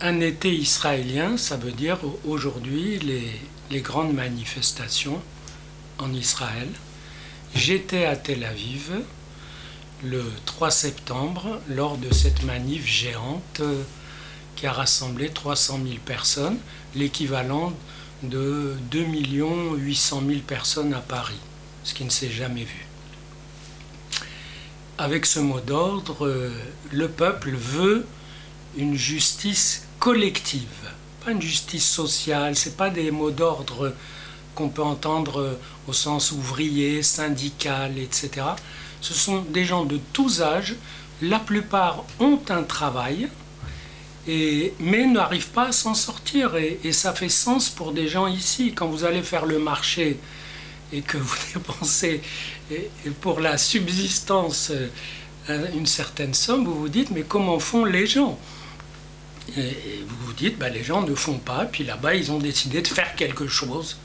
Un été israélien, ça veut dire aujourd'hui les grandes manifestations en Israël. J'étais à Tel Aviv le 3 septembre lors de cette manif géante qui a rassemblé 300 000 personnes, l'équivalent de 2 800 000 personnes à Paris, ce qui ne s'est jamais vu. Avec ce mot d'ordre, le peuple veut une justice collective, pas une justice sociale, ce n'est pas des mots d'ordre qu'on peut entendre au sens ouvrier, syndical, etc. Ce sont des gens de tous âges, la plupart ont un travail, mais n'arrivent pas à s'en sortir. Et ça fait sens pour des gens ici. Quand vous allez faire le marché et que vous dépensez pour la subsistance une certaine somme, vous vous dites, mais comment font les gens ? Et vous vous dites, les gens ne font pas, puis là-bas, ils ont décidé de faire quelque chose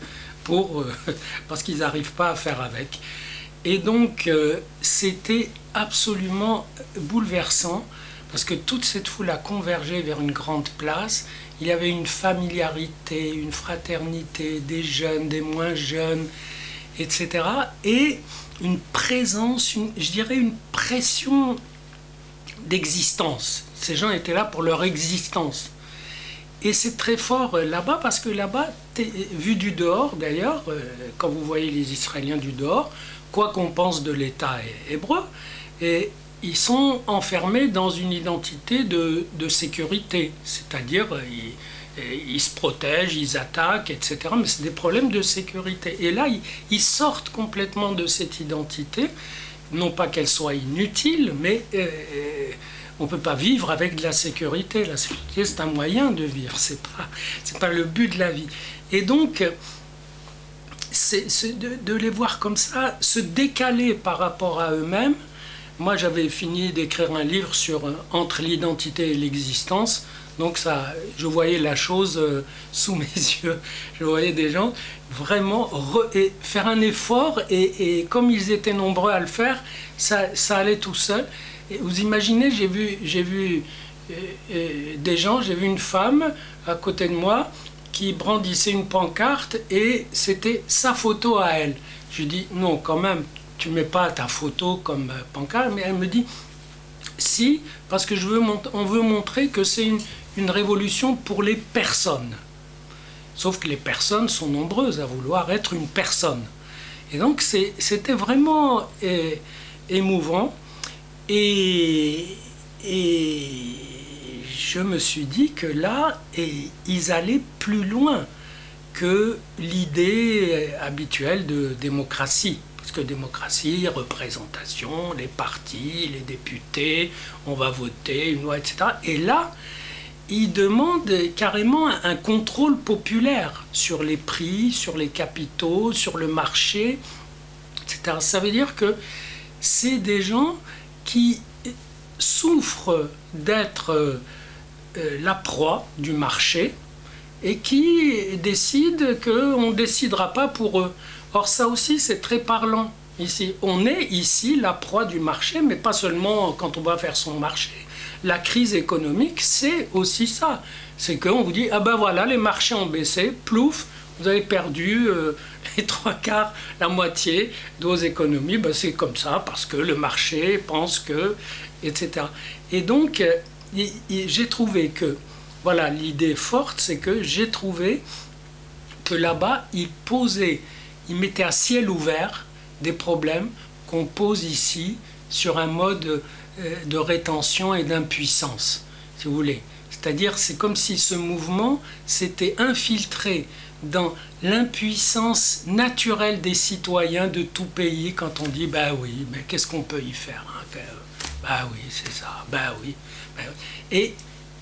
parce qu'ils n'arrivent pas à faire avec. Et donc, c'était absolument bouleversant, parce que toute cette foule a convergé vers une grande place. Il y avait une familiarité, une fraternité, des jeunes, des moins jeunes, etc. Et une présence, je dirais une pression d'existence. Ces gens étaient là pour leur existence. Et c'est très fort là-bas, parce que là-bas, vu du dehors d'ailleurs, quand vous voyez les Israéliens du dehors, quoi qu'on pense de l'État hébreu, et ils sont enfermés dans une identité de sécurité, c'est-à-dire ils se protègent, ils attaquent, etc. Mais c'est des problèmes de sécurité. Et là, ils sortent complètement de cette identité, non pas qu'elle soit inutile, mais on ne peut pas vivre avec de la sécurité. La sécurité, c'est un moyen de vivre, c'est pas le but de la vie. Et donc, de les voir comme ça, se décaler par rapport à eux-mêmes. Moi, j'avais fini d'écrire un livre sur entre l'identité et l'existence. Donc ça, je voyais la chose sous mes yeux. Je voyais des gens vraiment faire un effort, et comme ils étaient nombreux à le faire, ça allait tout seul. Et vous imaginez, j'ai vu des gens, j'ai vu une femme à côté de moi qui brandissait une pancarte, et c'était sa photo à elle. Je lui dis, non, quand même, tu mets pas ta photo comme pancarte. Mais elle me dit, si, parce que on veut montrer que c'est une révolution pour les personnes. Sauf que les personnes sont nombreuses à vouloir être une personne. Et donc c'était vraiment émouvant. Et je me suis dit que là, ils allaient plus loin que l'idée habituelle de démocratie. Parce que démocratie, représentation, les partis, les députés, on va voter, une loi, etc. Et là, ils demandent carrément un contrôle populaire sur les prix, sur les capitaux, sur le marché, etc. Ça veut dire que c'est des gens qui souffrent d'être la proie du marché et qui décident qu'on ne décidera pas pour eux. Or ça aussi c'est très parlant ici. On est ici la proie du marché, mais pas seulement quand on va faire son marché. La crise économique, c'est aussi ça. C'est qu'on vous dit, ah ben voilà, les marchés ont baissé, plouf, vous avez perdu les 3/4, la moitié de vos économies. Ben c'est comme ça, parce que le marché pense que, etc. Et donc, j'ai trouvé que, voilà, l'idée forte, c'est que j'ai trouvé que là-bas, ils mettaient à ciel ouvert des problèmes qu'on pose ici sur un mode de rétention et d'impuissance, si vous voulez. C'est-à-dire, c'est comme si ce mouvement s'était infiltré dans l'impuissance naturelle des citoyens de tout pays quand on dit « bah oui, mais qu'est-ce qu'on peut y faire hein, bah oui, c'est ça, bah oui. » Et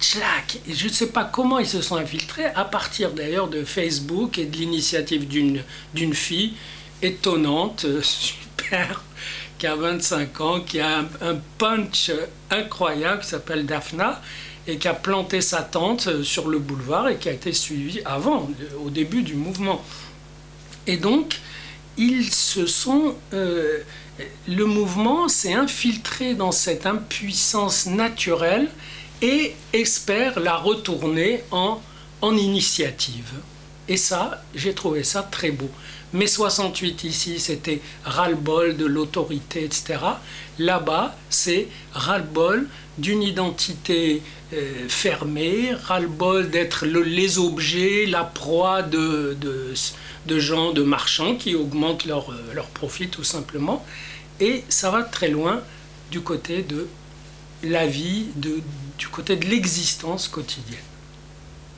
tchlac, je ne sais pas comment ils se sont infiltrés, à partir d'ailleurs de Facebook et de l'initiative d'une fille étonnante, super, qui a 25 ans, qui a un punch incroyable, qui s'appelle Daphna, et qui a planté sa tente sur le boulevard et qui a été suivie au début du mouvement. Et donc, le mouvement s'est infiltré dans cette impuissance naturelle, et espèrent la retourner en initiative. Et ça, j'ai trouvé ça très beau. Mais 68 ici, c'était ras-le-bol de l'autorité, etc. Là-bas, c'est ras-le-bol d'une identité fermée, ras-le-bol d'être les objets, la proie de gens, de marchands qui augmentent leur profit tout simplement. Et ça va très loin du côté de la vie, du côté de l'existence quotidienne.